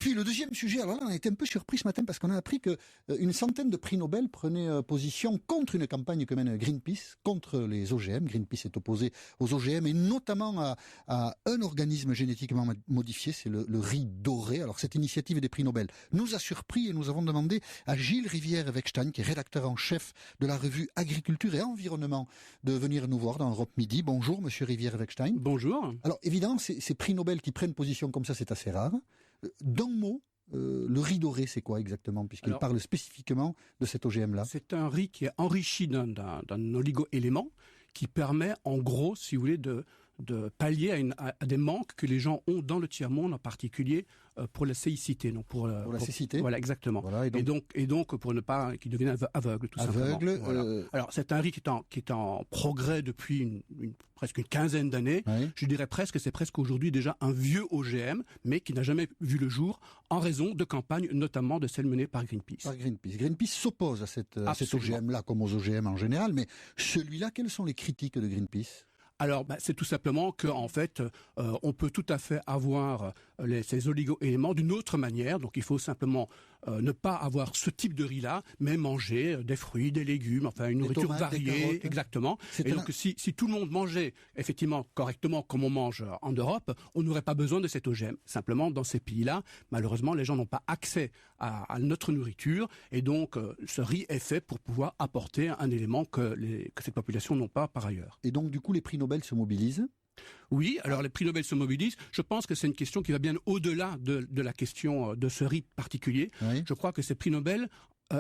Puis le deuxième sujet, alors là on a été un peu surpris ce matin parce qu'on a appris que une centaine de prix Nobel prenaient position contre une campagne que mène Greenpeace, contre les OGM. Greenpeace est opposé aux OGM et notamment à un organisme génétiquement modifié, c'est le riz doré. Alors cette initiative des prix Nobel nous a surpris et nous avons demandé à Gilles Rivière-Eckstein, qui est rédacteur en chef de la revue Agriculture et Environnement, de venir nous voir dans Europe Midi. Bonjour monsieur Rivière-Eckstein. Bonjour. Alors évidemment, ces prix Nobel qui prennent position comme ça, c'est assez rare. D'un mot, le riz doré, c'est quoi exactement, puisqu'il parle spécifiquement de cet OGM-là? C'est un riz qui est enrichi d'un oligo-élément qui permet, en gros, si vous voulez, de pallier à des manques que les gens ont dans le tiers-monde, en particulier pour la cécité. Donc pour la cécité. Voilà, exactement. Voilà, et donc pour ne pas qu'ils deviennent aveugles, tout simplement. Voilà. Alors c'est un riz qui est en progrès depuis presque une quinzaine d'années. Oui. Je dirais c'est presque aujourd'hui déjà un vieux OGM, mais qui n'a jamais vu le jour en raison de campagnes, notamment de celles menées par Greenpeace. Greenpeace s'oppose à cet OGM-là, comme aux OGM en général, mais celui-là, quelles sont les critiques de Greenpeace? Alors, c'est tout simplement que, en fait, on peut tout à fait avoir ces oligo-éléments d'une autre manière. Donc, il faut simplement ne pas avoir ce type de riz-là, mais manger des fruits, des légumes, enfin une nourriture variée, exactement. Et donc, si tout le monde mangeait effectivement correctement comme on mange en Europe, on n'aurait pas besoin de cet OGM. Simplement, dans ces pays-là, malheureusement, les gens n'ont pas accès à notre nourriture, et donc ce riz est fait pour pouvoir apporter un élément que cette population n'ont pas par ailleurs. Et donc, du coup, les prix Nobel se mobilisent? Oui, alors les prix Nobel se mobilisent. Je pense que c'est une question qui va bien au-delà de la question de ce riz particulier. Oui. Je crois que ces prix Nobel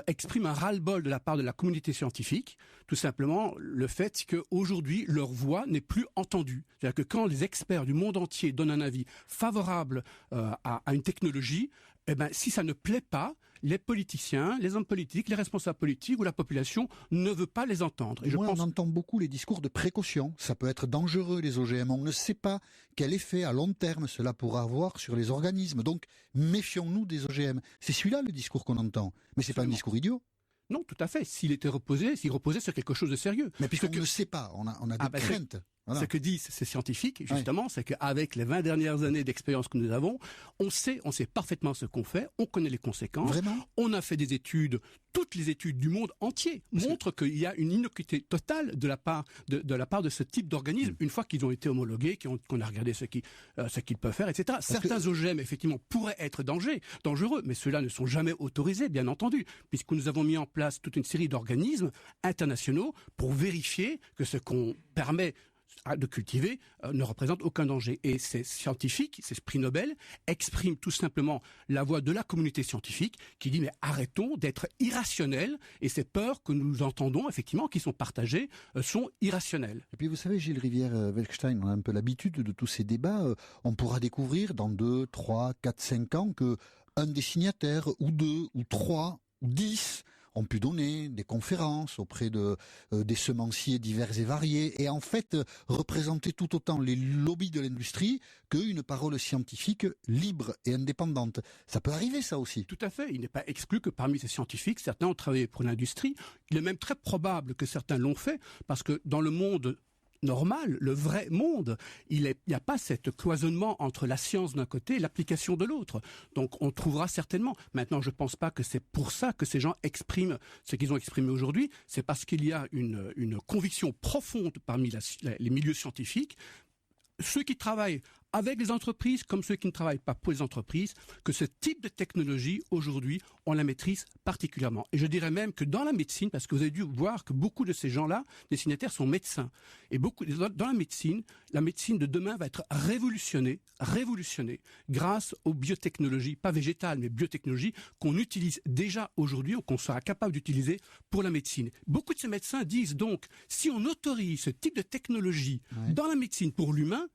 expriment un ras-le-bol de la part de la communauté scientifique, tout simplement le fait qu'aujourd'hui leur voix n'est plus entendue. C'est-à-dire que quand les experts du monde entier donnent un avis favorable à une technologie, si ça ne plaît pas, les politiciens, les hommes politiques, les responsables politiques ou la population ne veut pas les entendre. Et on entend beaucoup les discours de précaution. Ça peut être dangereux, les OGM. On ne sait pas quel effet à long terme cela pourra avoir sur les organismes. Donc, méfions-nous des OGM. C'est celui-là le discours qu'on entend. Mais c'est pas un discours idiot. Non, tout à fait. S'il reposait sur quelque chose de sérieux. Mais puisqu'on ne sait pas, on a des craintes. Voilà. Ce que disent ces scientifiques, justement, c'est qu'avec les 20 dernières années d'expérience que nous avons, on sait parfaitement ce qu'on fait, on connaît les conséquences. Vraiment ? On a fait des études, toutes les études du monde entier montrent qu'il y a une innocuité totale de la part de ce type d'organisme, une fois qu'ils ont été homologués, qu'on a regardé ce qu'ils peuvent faire, etc. Certains OGM, effectivement, pourraient être dangereux, mais ceux-là ne sont jamais autorisés, bien entendu, puisque nous avons mis en place toute une série d'organismes internationaux pour vérifier que ce qu'on permet de cultiver ne représente aucun danger. Et ces scientifiques, ces prix Nobel, expriment tout simplement la voix de la communauté scientifique qui dit mais arrêtons d'être irrationnels, et ces peurs que nous entendons effectivement, qui sont partagées, sont irrationnelles. Et puis vous savez, Gilles Rivière-Eckstein, on a un peu l'habitude de tous ces débats. On pourra découvrir dans 2, 3, 4, 5 ans que un des signataires, ou 2, ou 3, ou 10 ont pu donner des conférences auprès des semenciers divers et variés, et en fait représenter tout autant les lobbies de l'industrie qu'une parole scientifique libre et indépendante. Ça peut arriver, ça aussi. Tout à fait. Il n'est pas exclu que parmi ces scientifiques, certains ont travaillé pour l'industrie. Il est même très probable que certains l'ont fait, parce que dans le monde normal, le vrai monde, il n'y a pas cet cloisonnement entre la science d'un côté et l'application de l'autre. Donc on trouvera certainement. Maintenant, je ne pense pas que c'est pour ça que ces gens expriment ce qu'ils ont exprimé aujourd'hui. C'est parce qu'il y a une conviction profonde parmi les milieux scientifiques, ceux qui travaillent avec les entreprises comme ceux qui ne travaillent pas pour les entreprises, que ce type de technologie, aujourd'hui, on la maîtrise particulièrement. Et je dirais même que dans la médecine, parce que vous avez dû voir que beaucoup de ces gens-là, des signataires, sont médecins. Et dans la médecine de demain va être révolutionnée grâce aux biotechnologies, pas végétales, mais biotechnologies qu'on utilise déjà aujourd'hui ou qu'on sera capable d'utiliser pour la médecine. Beaucoup de ces médecins disent donc, si on autorise ce type de technologie dans la médecine pour l'humain,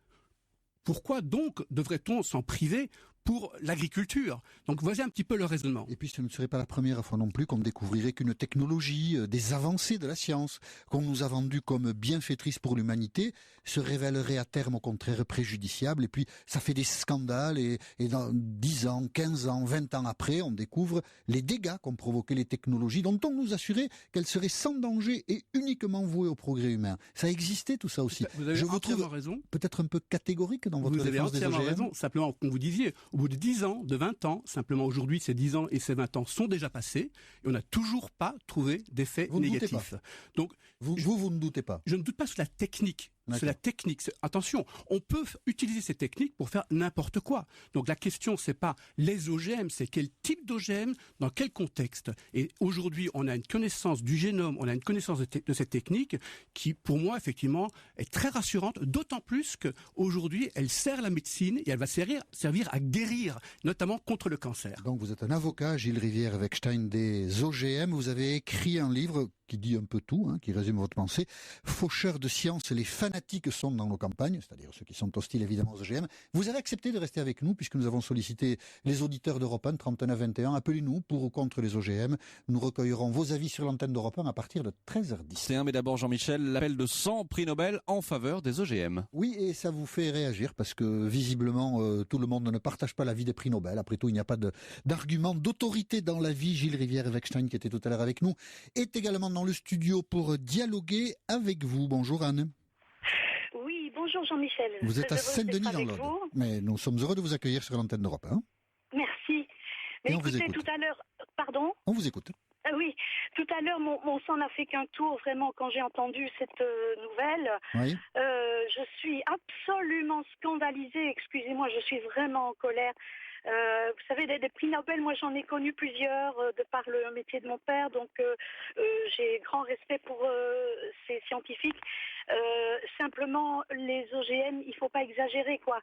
pourquoi donc devrait-on s'en priver pour l'agriculture? Donc voici un petit peu le raisonnement. Et puis ce ne serait pas la première fois non plus qu'on découvrirait qu'une technologie, des avancées de la science qu'on nous a vendues comme bienfaitrices pour l'humanité se révélerait à terme au contraire préjudiciable. Et puis ça fait des scandales et dans 10 ans, 15 ans, 20 ans après, on découvre les dégâts qu'ont provoqué les technologies dont on nous assurait qu'elles seraient sans danger et uniquement vouées au progrès humain. Ça existait tout ça aussi. Vous avez entièrement raison. Peut-être un peu catégorique dans votre défense des OGM. Vous avez entièrement raison. Simplement, comme vous disiez, au bout de 10 ans, de 20 ans, simplement aujourd'hui ces 10 ans et ces 20 ans sont déjà passés, et on n'a toujours pas trouvé d'effet négatif. Donc, vous ne doutez pas? Je ne doute pas sur la technique. C'est la technique. Attention, on peut utiliser ces techniques pour faire n'importe quoi. Donc la question, c'est pas les OGM, c'est quel type d'OGM, dans quel contexte. Et aujourd'hui, on a une connaissance du génome, on a une connaissance de cette technique qui, pour moi, effectivement, est très rassurante, d'autant plus qu'aujourd'hui, elle sert la médecine et elle va servir à guérir, notamment contre le cancer. Donc vous êtes un avocat, Gilles Rivière-Eckstein, des OGM. Vous avez écrit un livre qui dit un peu tout, qui résume votre pensée. Faucheurs de science, les fanatiques sont dans nos campagnes, c'est-à-dire ceux qui sont hostiles évidemment aux OGM. Vous avez accepté de rester avec nous puisque nous avons sollicité les auditeurs d'Europe 1, 31 à 21. Appelez-nous pour ou contre les OGM. Nous recueillerons vos avis sur l'antenne d'Europe 1 à partir de 13h10. Mais d'abord Jean-Michel, l'appel de 100 prix Nobel en faveur des OGM. Oui, et ça vous fait réagir parce que visiblement tout le monde ne partage pas l'avis des prix Nobel. Après tout, il n'y a pas d'argument d'autorité dans la vie. Gilles Rivière-Eckstein, qui était tout à l'heure avec nous, est également dans le studio pour dialoguer avec vous. Bonjour Anne. Oui, bonjour Jean-Michel. Vous êtes à Saint-Denis dans l'Aude. Mais nous sommes heureux de vous accueillir sur l'antenne d'Europe 1. Merci. Mais écoutez, tout à l'heure, pardon ? On vous écoute. Oui, tout à l'heure, mon sang n'a fait qu'un tour, vraiment, quand j'ai entendu cette nouvelle. Oui. Je suis absolument scandalisée, excusez-moi, je suis vraiment en colère. Vous savez, des prix Nobel, moi j'en ai connu plusieurs de par le métier de mon père, donc j'ai grand respect pour ces scientifiques. Simplement, les OGM, il faut pas exagérer, quoi.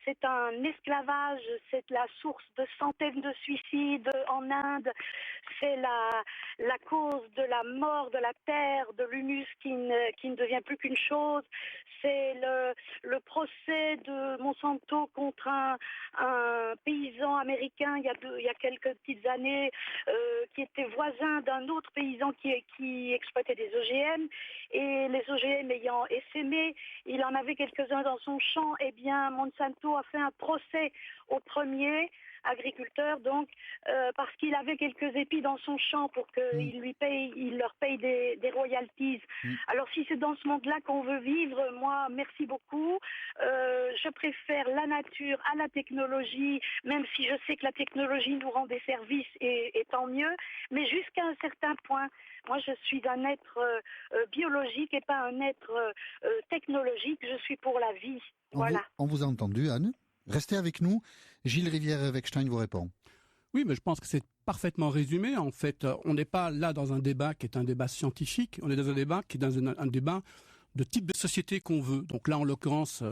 C'est un esclavage, c'est la source de centaines de suicides en Inde, c'est la cause de la mort de la terre, de l'humus qui ne devient plus qu'une chose. C'est le procès de Monsanto contre un paysan américain il y a quelques petites années qui était voisin d'un autre paysan qui exploitait des OGM, et les OGM ayant essaimé, il en avait quelques-uns dans son champ. Eh bien, Monsanto a fait un procès au premier agriculteur, donc parce qu'il avait quelques épis dans son champ pour qu'il leur paye des royalties. Alors si c'est dans ce monde-là qu'on veut vivre, moi merci beaucoup. Je préfère la nature à la technologie, même si je sais que la technologie nous rend des services et tant mieux, mais jusqu'à un certain point. Moi, je suis un être biologique et pas un être technologique. Je suis pour la vie. Voilà. On vous a entendu, Anne. Restez avec nous. Gilles Rivière-Eckstein vous répond. Oui, mais je pense que c'est parfaitement résumé. En fait, on n'est pas là dans un débat qui est un débat scientifique. On est dans un débat qui est dans un débat de type de société qu'on veut. Donc là, en l'occurrence,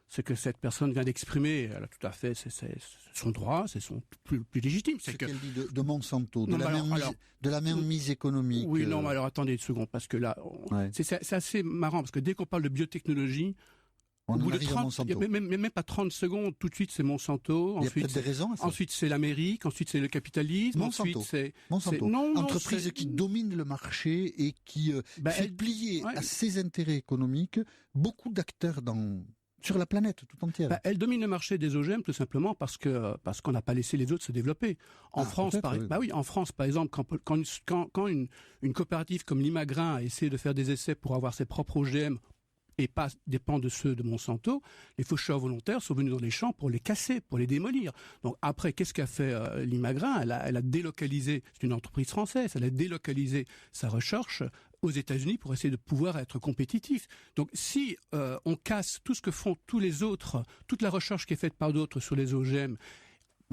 ce que cette personne vient d'exprimer, elle a tout à fait, c'est son droit, c'est son plus légitime. C'est qu'elle dit de Monsanto, de la mainmise économique. Oui, non, mais alors attendez une seconde, parce que là, c'est assez marrant, parce que dès qu'on parle de biotechnologie, au bout de 30, il n'y a même pas 30 secondes, tout de suite c'est Monsanto, il y a peut-être des raisons à ça. Ensuite c'est l'Amérique, ensuite c'est le capitalisme, Monsanto. ensuite c'est entreprise qui domine le marché et qui fait plier à ses intérêts économiques beaucoup d'acteurs sur la planète tout entière. Elle domine le marché des OGM tout simplement parce qu'on n'a pas laissé les autres se développer. En France, en France, par exemple, quand une coopérative comme Limagrin a essayé de faire des essais pour avoir ses propres OGM et pas dépend de ceux de Monsanto, les faucheurs volontaires sont venus dans les champs pour les casser, pour les démolir. Donc après, qu'est-ce qu'a fait Limagrin ? Elle a délocalisé, c'est une entreprise française, elle a délocalisé sa recherche aux États-Unis pour essayer de pouvoir être compétitif. Donc si on casse tout ce que font tous les autres, toute la recherche qui est faite par d'autres sur les OGM,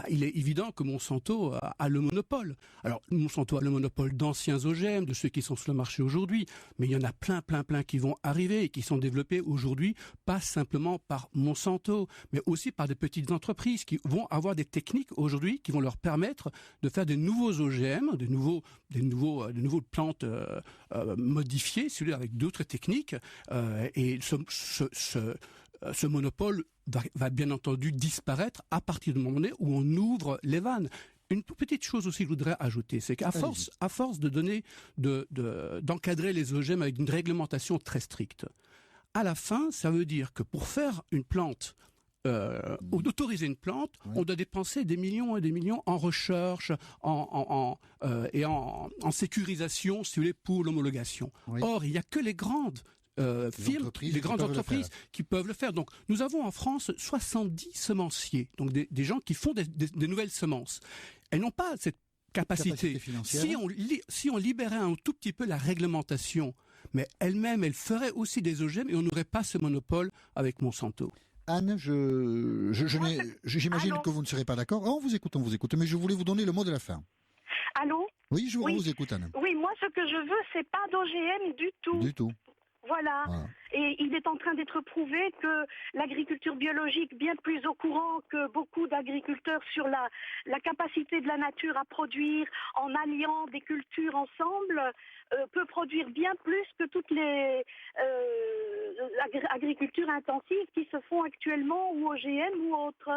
il est évident que Monsanto a le monopole. Alors, Monsanto a le monopole d'anciens OGM, de ceux qui sont sur le marché aujourd'hui, mais il y en a plein qui vont arriver et qui sont développés aujourd'hui, pas simplement par Monsanto, mais aussi par des petites entreprises qui vont avoir des techniques aujourd'hui qui vont leur permettre de faire des nouveaux OGM, de nouvelles plantes modifiées, celui avec d'autres techniques, et ce monopole va bien entendu disparaître à partir du moment où on ouvre les vannes. Une petite chose aussi que je voudrais ajouter, c'est qu'à force de donner, d'encadrer les OGM avec une réglementation très stricte, à la fin, ça veut dire que pour faire une plante, ou d'autoriser une plante, on doit dépenser des millions et des millions en recherche, et en sécurisation, si vous voulez, pour l'homologation. Oui. Or, il n'y a que les grandes firmes, les grandes entreprises qui peuvent le faire. Donc, nous avons en France 70 semenciers, donc des gens qui font des nouvelles semences. Elles n'ont pas cette capacité financière. Si on libérait un tout petit peu la réglementation, mais elle-même, elle ferait aussi des OGM et on n'aurait pas ce monopole avec Monsanto. Anne, j'imagine que vous ne serez pas d'accord. On vous écoute, mais je voulais vous donner le mot de la fin. Allô ? Oui, on vous écoute, Anne. Oui, moi, ce que je veux, c'est pas d'OGM du tout. Du tout. Voilà. Et il est en train d'être prouvé que l'agriculture biologique, bien plus au courant que beaucoup d'agriculteurs sur la capacité de la nature à produire en alliant des cultures ensemble, peut produire bien plus que toutes les agricultures intensives qui se font actuellement ou OGM ou autres.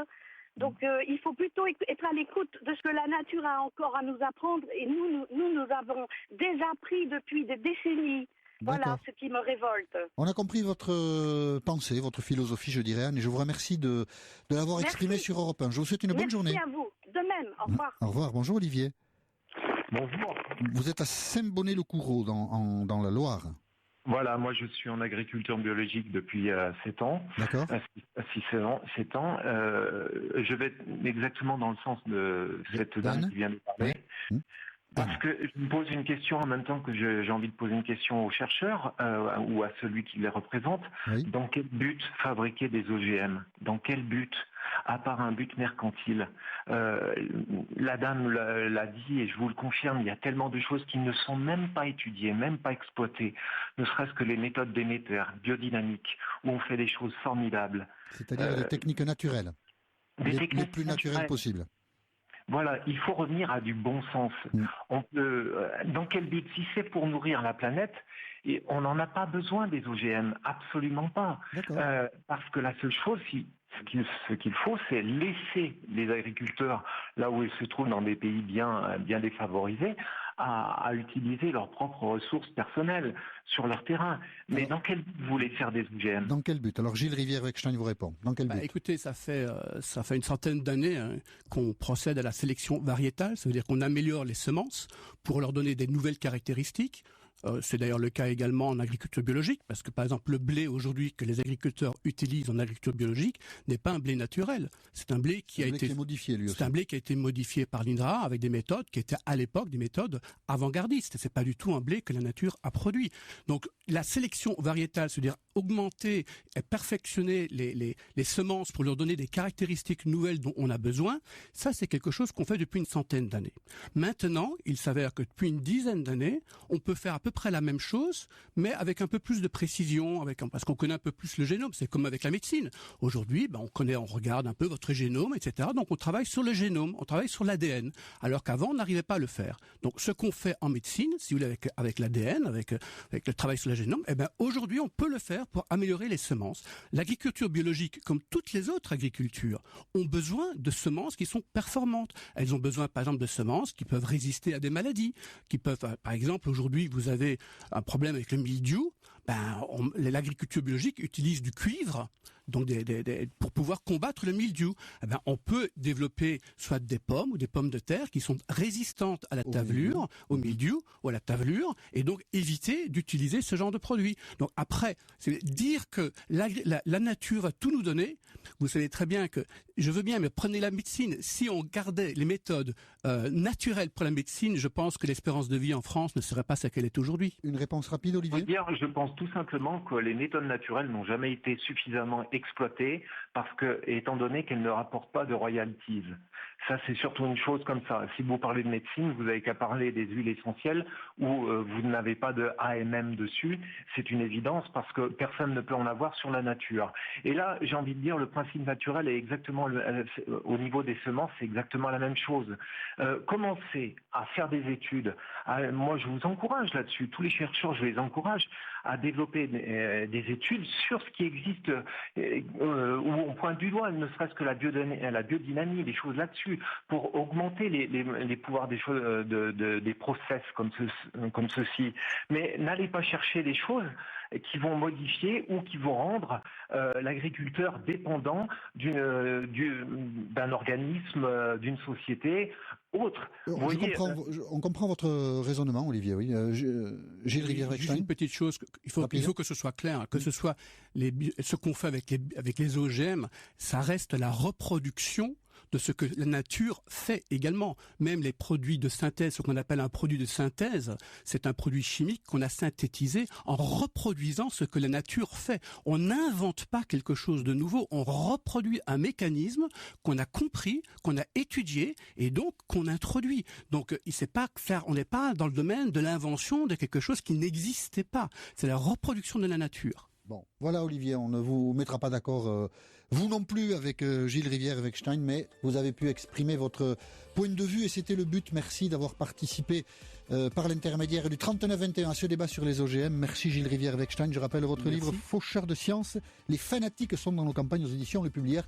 Donc il faut plutôt être à l'écoute de ce que la nature a encore à nous apprendre et nous avons désappris depuis des décennies. Voilà ce qui me révolte. On a compris votre pensée, votre philosophie, je dirais, Anne, et je vous remercie de l'avoir exprimée sur Europe 1. Je vous souhaite une bonne journée. Merci à vous. De même. Au revoir. Au revoir. Bonjour Olivier. Bonjour. Vous êtes à Saint-Bonnet-le-Coureau, dans la Loire. Voilà, moi je suis en agriculture biologique depuis 7 ans. D'accord. 7 ans. Je vais exactement dans le sens de cette dame qui vient de parler. Oui. Parce que je me pose une question en même temps que j'ai envie de poser une question aux chercheurs ou à celui qui les représente. Oui. Dans quel but fabriquer des OGM ? Dans quel but ? À part un but mercantile. La dame l'a dit et je vous le confirme, il y a tellement de choses qui ne sont même pas étudiées, même pas exploitées. Ne serait-ce que les méthodes Déméter, biodynamiques, où on fait des choses formidables. C'est-à-dire les techniques naturelles. Les plus naturelles possibles. Voilà, il faut revenir à du bon sens. On peut, dans quel but ? Si c'est pour nourrir la planète, et on n'en a pas besoin des OGM, absolument pas. Parce que la seule chose, ce qu'il faut, c'est laisser les agriculteurs, là où ils se trouvent dans des pays bien défavorisés, à utiliser leurs propres ressources personnelles sur leur terrain. Mais dans quel but vous voulez faire des OGM ? Dans quel but ? Alors Gilles Rivière-Weckstein vous répond. Dans quel but ? Écoutez, ça fait une centaine d'années qu'on procède à la sélection variétale, ça veut dire qu'on améliore les semences pour leur donner des nouvelles caractéristiques. C'est d'ailleurs le cas également en agriculture biologique, parce que par exemple le blé aujourd'hui que les agriculteurs utilisent en agriculture biologique n'est pas un blé naturel. C'est un blé qui a été modifié lui aussi. C'est un blé qui a été modifié par l'INRA avec des méthodes qui étaient à l'époque des méthodes avant-gardistes. C'est pas du tout un blé que la nature a produit. Donc la sélection variétale, c'est-à-dire augmenter et perfectionner les semences pour leur donner des caractéristiques nouvelles dont on a besoin, ça c'est quelque chose qu'on fait depuis une centaine d'années. Maintenant, il s'avère que depuis une dizaine d'années, on peut faire à peu près la même chose, mais avec un peu plus de précision, parce qu'on connaît un peu plus le génome. C'est comme avec la médecine. Aujourd'hui, on regarde un peu votre génome, etc. Donc on travaille sur le génome, on travaille sur l'ADN, alors qu'avant on n'arrivait pas à le faire. Donc ce qu'on fait en médecine, si vous voulez, avec l'ADN, avec le travail sur le génome, aujourd'hui on peut le faire pour améliorer les semences. L'agriculture biologique, comme toutes les autres agricultures, ont besoin de semences qui sont performantes. Elles ont besoin, par exemple, de semences qui peuvent résister à des maladies, qui peuvent, par exemple, aujourd'hui, vous avez un problème avec le mildiou, l'agriculture biologique utilise du cuivre donc pour pouvoir combattre le mildiou. On peut développer soit des pommes ou des pommes de terre qui sont résistantes à la tavelure, au mildiou ou à la tavelure, et donc éviter d'utiliser ce genre de produit. Donc après, c'est dire que la nature va tout nous donner. Vous savez très bien que je veux bien, mais prenez la médecine. Si on gardait les méthodes naturelles pour la médecine, je pense que l'espérance de vie en France ne serait pas ce qu'elle est aujourd'hui. Une réponse rapide, Olivier ? Je pense tout simplement que les méthodes naturelles n'ont jamais été suffisamment exploitées parce que, étant donné qu'elles ne rapportent pas de royalties. Ça, c'est surtout une chose comme ça. Si vous parlez de médecine, vous n'avez qu'à parler des huiles essentielles où vous n'avez pas de AMM dessus. C'est une évidence parce que personne ne peut en avoir sur la nature. Et là, j'ai envie de dire, le principe naturel est exactement, au niveau des semences, c'est exactement la même chose. Commencez à faire des études. Moi, je vous encourage là-dessus. Tous les chercheurs, je les encourage à développer des études sur ce qui existe, où on pointe du doigt, ne serait-ce que la biodynamie, des choses là-dessus, pour augmenter les pouvoirs des choses, des process comme ceci. Mais n'allez pas chercher des choses qui vont modifier ou qui vont rendre l'agriculteur dépendant d'un organisme, d'une société autre. On comprend votre raisonnement, Olivier. Oui. Gilles Rivière-Eckstein. Juste une petite chose, il faut que ce soit clair, que ce soit ce qu'on fait avec les OGM, ça reste la reproduction de ce que la nature fait également. Même les produits de synthèse, ce qu'on appelle un produit de synthèse, c'est un produit chimique qu'on a synthétisé en reproduisant ce que la nature fait. On n'invente pas quelque chose de nouveau, on reproduit un mécanisme qu'on a compris, qu'on a étudié et donc qu'on introduit. Donc on n'est pas dans le domaine de l'invention de quelque chose qui n'existait pas. C'est la reproduction de la nature. Bon, voilà Olivier, on ne vous mettra pas d'accord, vous non plus, avec Gilles Rivière-Eckstein, mais vous avez pu exprimer votre point de vue et c'était le but. Merci d'avoir participé par l'intermédiaire du 39-21 à ce débat sur les OGM. Merci Gilles Rivière-Eckstein. Je rappelle votre livre Faucheurs de science. Les fanatiques sont dans nos campagnes aux éditions Le Publiaire.